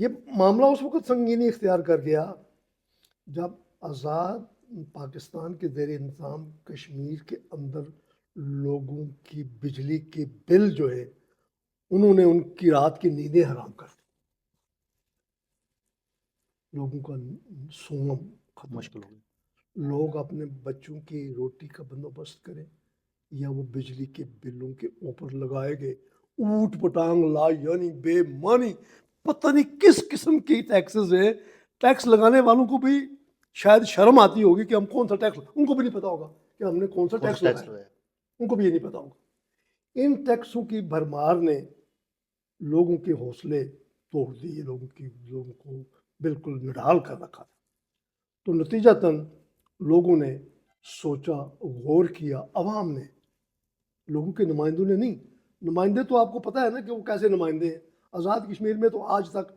یہ معاملہ اس وقت سنگینی اختیار کر گیا جب آزاد پاکستان کے زیر انتظام کشمیر کے اندر لوگوں کی بجلی کے بل جو ہے انہوں نے ان کی رات کی نیندیں حرام کر دی، لوگوں کا سونا ختم مشکل ہو گئی۔ لوگ اپنے بچوں کی روٹی کا بندوبست کریں یا وہ بجلی کے بلوں کے اوپر لگائے گئے اوٹ پٹانگ لا یعنی بے معنی پتہ نہیں کس قسم کی ٹیکسز ہیں۔ ٹیکس لگانے والوں کو بھی شاید شرم آتی ہوگی کہ ہم کون سا ٹیکس، ان کو بھی نہیں پتا ہوگا کہ ہم نے کون سا ٹیکس لگایا، ان کو بھی یہ نہیں پتا ہوگا۔ ان ٹیکسوں کی بھرمار نے لوگوں کے حوصلے توڑ دیے، لوگوں کو بالکل نڈال کر رکھا تھا۔ تو نتیجتاً لوگوں نے سوچا، غور کیا، عوام نے، لوگوں کے نمائندوں نے نہیں۔ نمائندے تو آپ کو پتہ ہے نا کہ وہ کیسے نمائندے ہیں۔ آزاد کشمیر میں تو آج تک